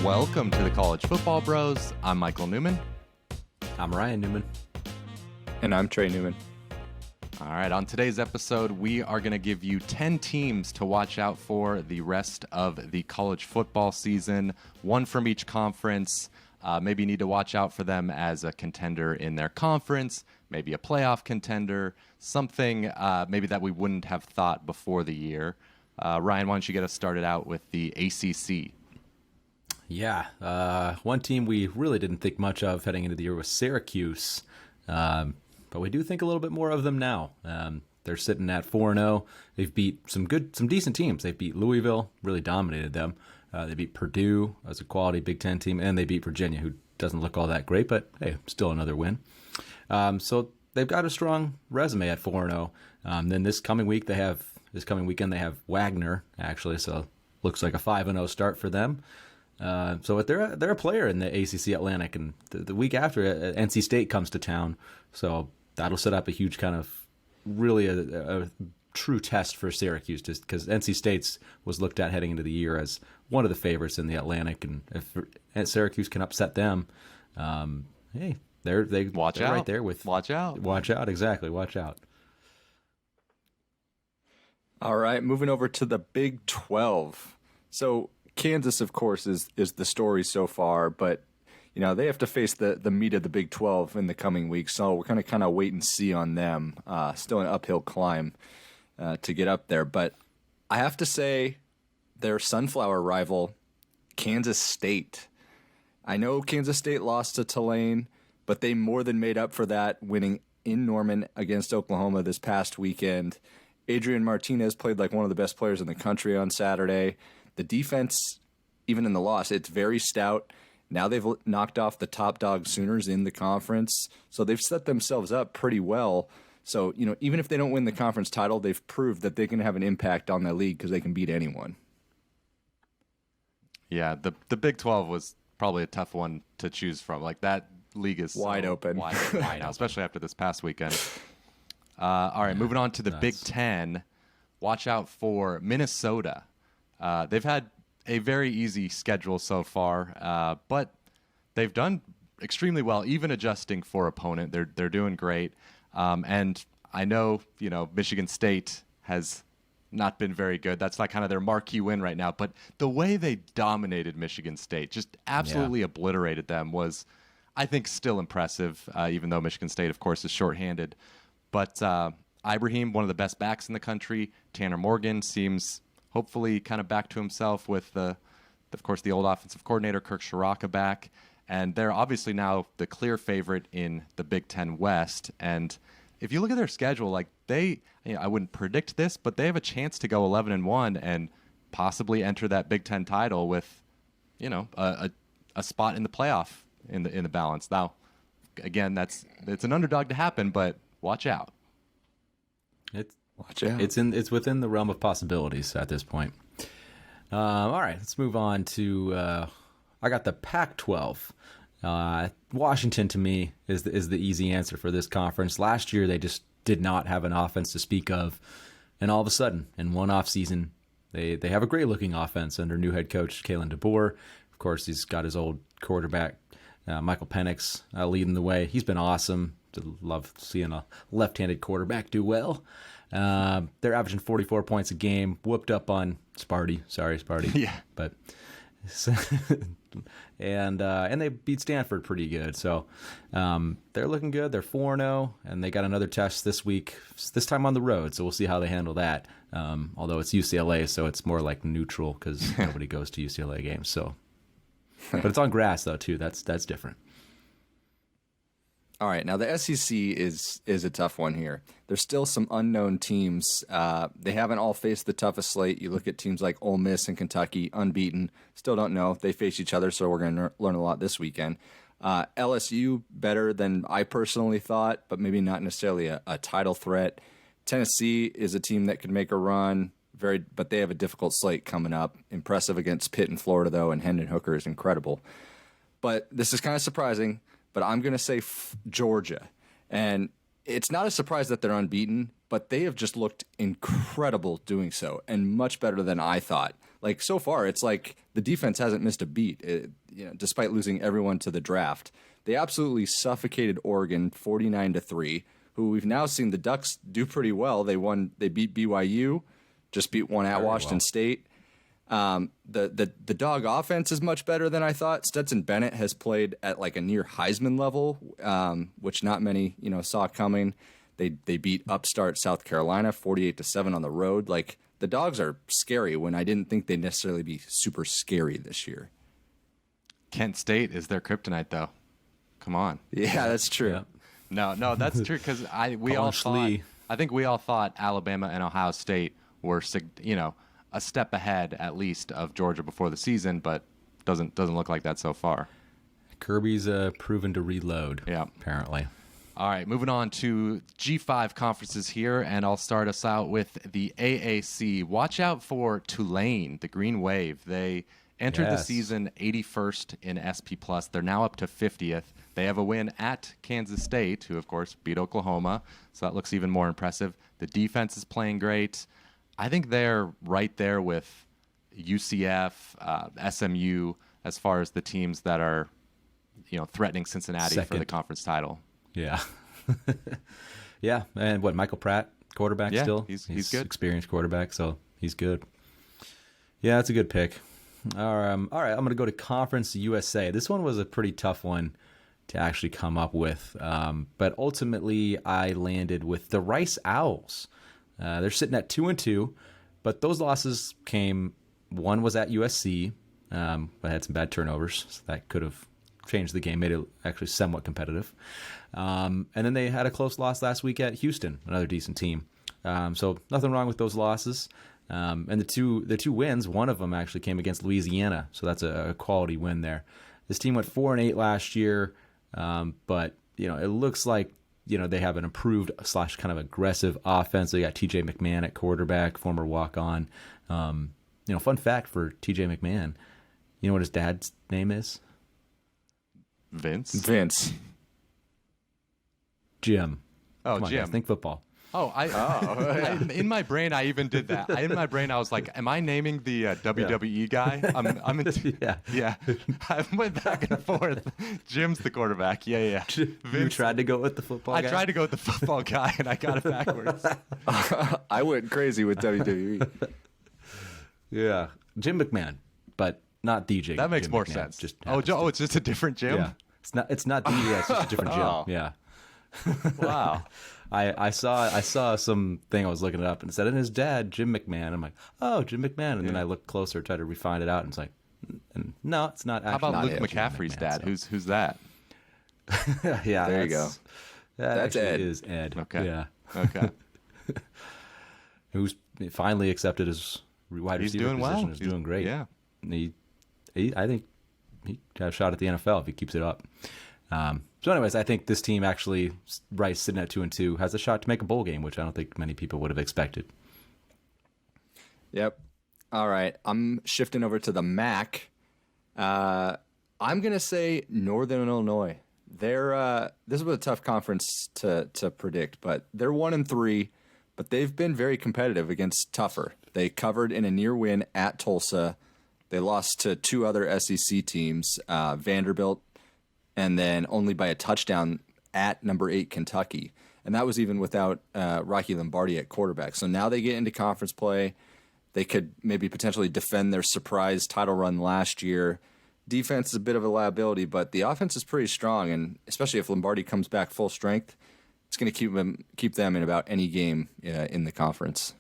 Welcome to the College Football Bros. I'm Michael Newman. I'm Ryan Newman. And I'm Trey Newman. All right, on today's episode, we are going to give you 10 teams to watch out for the rest of the college football season, one from each conference. Maybe you need to watch out for them as a contender in their conference, maybe a playoff contender, something maybe that we wouldn't have thought before the year. Ryan, why don't you get us started out with the ACC? Yeah, one team we really didn't think much of heading into the year was Syracuse, but we do think a little bit more of them now. They're sitting at 4-0. They've beat some decent teams. They beat Louisville, really dominated them. They beat Purdue as a quality Big Ten team, and they beat Virginia, who doesn't look all that great, but hey, still another win. So they've got a strong resume at 4-0. Then this coming weekend they have Wagner actually, so looks like a 5-0 start for them. So they're a player in the ACC Atlantic, and the week after NC State comes to town, so that'll set up a huge kind of really a true test for Syracuse, just because NC State's was looked at heading into the year as one of the favorites in the Atlantic, and if Syracuse can upset them, hey, they're right there with watch out, exactly, watch out. All right, moving over to the Big 12. So Kansas, of course, is the story so far, but you know they have to face the meat of the Big 12 in the coming weeks. So we're going to kind of wait and see on them. Still an uphill climb to get up there, but I have to say their sunflower rival, Kansas State. I know Kansas State lost to Tulane, but they more than made up for that, winning in Norman against Oklahoma this past weekend. Adrian Martinez played like one of the best players in the country on Saturday. The defense, even in the loss, it's very stout. Now they've knocked off the top dog Sooners in the conference, so they've set themselves up pretty well. So, you know, even if they don't win the conference title, they've proved that they can have an impact on the league because they can beat anyone. Yeah, the Big 12 was probably a tough one to choose from. Like, that league is wide open wide now, especially after this past weekend. All right, moving on to the Big 10. Watch out for Minnesota. They've had a very easy schedule so far, but they've done extremely well, even adjusting for opponent. They're doing great. And I know, you know, Michigan State has not been very good. That's like kind of their marquee win right now. But the way they dominated Michigan State, just absolutely obliterated them, was, I think, still impressive, even though Michigan State, of course, is shorthanded. But Ibrahim, one of the best backs in the country. Tanner Morgan seems hopefully kind of back to himself with, of course, the old offensive coordinator, Kirk Shiraka, back. And they're obviously now the clear favorite in the Big Ten West. And if you look at their schedule, like I wouldn't predict this, but they have a chance to go 11-1 and possibly enter that Big Ten title with, you know, a spot in the playoff in the balance. Now, again, it's an underdog to happen, but watch out. Watch out. It's within the realm of possibilities at this point. All right, let's move on to. I got the Pac-12. Washington, to me, is the easy answer for this conference. Last year, they just did not have an offense to speak of, and all of a sudden, in one off season, they have a great looking offense under new head coach Kalen DeBoer. Of course, he's got his old quarterback Michael Penix leading the way. He's been awesome. Love seeing a left-handed quarterback do well. They're averaging 44 points a game, whooped up on Sparty. Sorry, Sparty. Yeah. But and they beat Stanford pretty good. So they're looking good. They're 4-0, and they got another test this week, this time on the road. So we'll see how they handle that. Although it's UCLA, so it's more like neutral because nobody goes to UCLA games. So, but it's on grass though too. That's different. All right, now the SEC is a tough one here. There's still some unknown teams. They haven't all faced the toughest slate. You look at teams like Ole Miss and Kentucky, unbeaten. Still don't know. They face each other, so we're going to learn a lot this weekend. LSU, better than I personally thought, but maybe not necessarily a title threat. Tennessee is a team that could make a run, but they have a difficult slate coming up. Impressive against Pitt in Florida, though, and Hendon Hooker is incredible. But this is kind of surprising. But I'm going to say Georgia. And it's not a surprise that they're unbeaten. but they have just looked incredible doing so, and much better than I thought. Like, so far, it's like the defense hasn't missed a beat, despite losing everyone to the draft. They absolutely suffocated Oregon 49-3, who we've now seen the Ducks do pretty well. They beat BYU, just beat one at Washington State. The dog offense is much better than I thought. Stetson Bennett has played at like a near Heisman level, which not many saw coming. They beat upstart South Carolina 48-7 on the road. Like, the Dogs are scary when I didn't think they'd necessarily be super scary this year. Kent State is their kryptonite, though. Come on. Yeah, that's true. Yeah. No, that's true, because I think we all thought Alabama and Ohio State were a step ahead at least of Georgia before the season, but doesn't look like that so far. Kirby's proven to reload. Yeah, apparently. All right, moving on to G5 conferences here, and I'll start us out with the AAC. Watch out for Tulane, the Green Wave. They entered the season 81st in SP+. They're now up to 50th. They have a win at Kansas State, who, of course, beat Oklahoma, so that looks even more impressive. The defense is playing great. I think they're right there with UCF, SMU, as far as the teams that are, threatening Cincinnati for the conference title. Yeah. Yeah. And Michael Pratt, quarterback still? He's good. Experienced quarterback, so he's good. Yeah, that's a good pick. All right, I'm going to go to Conference USA. This one was a pretty tough one to actually come up with, but ultimately I landed with the Rice Owls. They're sitting at 2-2, but those losses came. One was at USC, but had some bad turnovers, so that could have changed the game, made it actually somewhat competitive. And then they had a close loss last week at Houston, another decent team. So nothing wrong with those losses. And the two wins, one of them actually came against Louisiana, so that's a quality win there. This team went 4-8 last year, but it looks like they have an improved / kind of aggressive offense. They got TJ McMahon at quarterback, former walk-on. Fun fact for TJ McMahon, you know what his dad's name is? Vince. Jim. Oh, Come on, Jim. guys, think football. Oh, in my brain, I even did that. In my brain, I was like, "Am I naming the WWE guy?" I'm into, yeah. I went back and forth. Jim's the quarterback. Yeah. You tried to go with the football guy? I tried to go with the football guy, and I got it backwards. I went crazy with WWE. Yeah, Jim McMahon, but not DJ. That makes Jim more McMahon. sense. It's just a different Jim. Yeah, it's not DJ. It's just a different Jim. Yeah. Wow. I saw something, I was looking it up, and it said, and his dad, Jim McMahon. I'm like, oh, Jim McMahon. And then I looked closer, tried to refine it out, and it's like, no, it's not actually. How about not Luke McCaffrey's dad? So. Who's that? Yeah, there you go. That's Ed. Is Ed. Okay. Yeah. Okay. Who's finally accepted his wide receiver doing position. Well. He's doing great. Yeah. I think he got a shot at the NFL if he keeps it up. So anyways, I think this team actually, Rice sitting at 2-2, has a shot to make a bowl game, which I don't think many people would have expected. Yep. All right. I'm shifting over to the MAC. I'm going to say Northern Illinois. This was a tough conference to predict, but they're 1-3, but they've been very competitive against tougher. They covered in a near win at Tulsa. They lost to two other SEC teams, Vanderbilt, and then only by a touchdown at number 8 Kentucky. And that was even without Rocky Lombardi at quarterback. So now they get into conference play. They could maybe potentially defend their surprise title run last year. Defense is a bit of a liability, but the offense is pretty strong, and especially if Lombardi comes back full strength, it's going to keep them in about any game in the conference.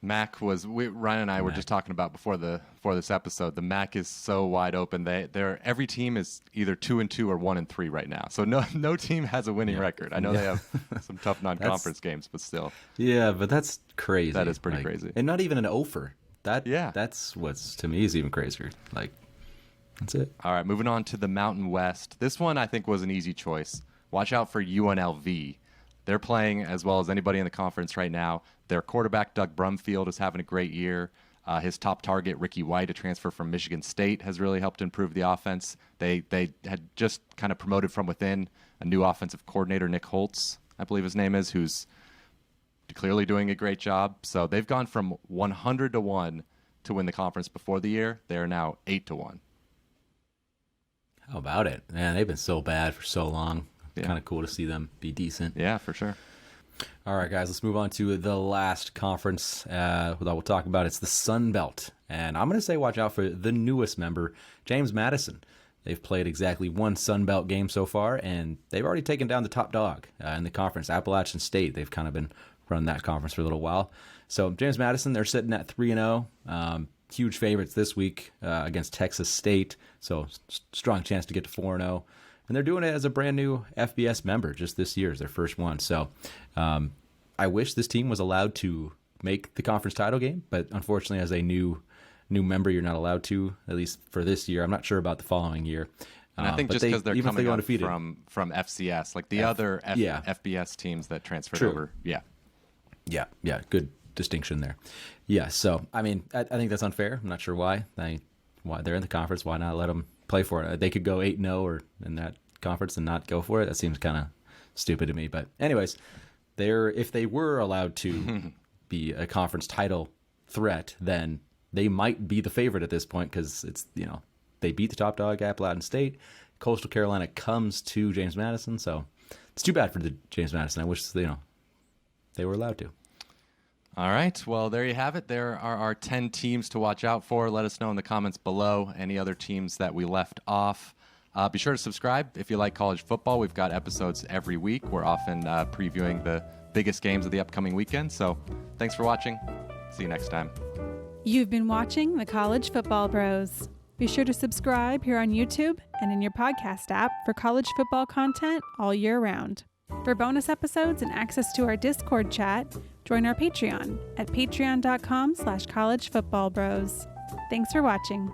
MAC Ryan and I were just talking about before this episode. The MAC is so wide open. Every team is either 2-2 or 1-3 right now. So no team has a winning record. I know they have some tough non-conference games, but still. Yeah, but that's crazy. That is pretty crazy. And not even an offer. That's what's to me is even crazier. That's it. All right, moving on to the Mountain West. This one I think was an easy choice. Watch out for UNLV. They're playing as well as anybody in the conference right now. Their quarterback, Doug Brumfield, is having a great year. His top target, Ricky White, a transfer from Michigan State, has really helped improve the offense. They had just kind of promoted from within a new offensive coordinator, Nick Holtz, I believe his name is, who's clearly doing a great job. So they've gone from 100-1 to win the conference before the year. They're now 8-1. How about it? Man, they've been so bad for so long. Yeah. Kind of cool to see them be decent. Yeah, for sure. All right, guys, let's move on to the last conference that we'll talk about. It's the Sun Belt. And I'm going to say watch out for the newest member, James Madison. They've played exactly one Sun Belt game so far, and they've already taken down the top dog in the conference, Appalachian State. They've kind of been running that conference for a little while. So James Madison, they're sitting at 3-0. Huge favorites this week against Texas State. So strong chance to get to 4-0. And they're doing it as a brand new FBS member. Just this year is their first one. So I wish this team was allowed to make the conference title game, but unfortunately, as a new member, you're not allowed to, at least for this year. I'm not sure about the following year. And I think just because they're coming up undefeated from FCS, like the other FBS teams that transferred over. Yeah, good distinction there. Yeah, so, I mean, I think that's unfair. I'm not sure why. Why they're in the conference. Why not let them play for it? They could go 8-0 or in that conference and not go for it. That seems kind of stupid to me. But anyways, if they were allowed to be a conference title threat, then they might be the favorite at this point because it's, they beat the top dog Appalachian State. Coastal Carolina comes to James Madison, so it's too bad for the James Madison. I wish they were allowed to. All right. Well, there you have it. There are our 10 teams to watch out for. Let us know in the comments below any other teams that we left off. Be sure to subscribe if you like college football. We've got episodes every week. We're often previewing the biggest games of the upcoming weekend. So thanks for watching. See you next time. You've been watching the College Football Bros. Be sure to subscribe here on YouTube and in your podcast app for college football content all year round. For bonus episodes and access to our Discord chat, join our Patreon at patreon.com/collegefootballbros. Thanks for watching.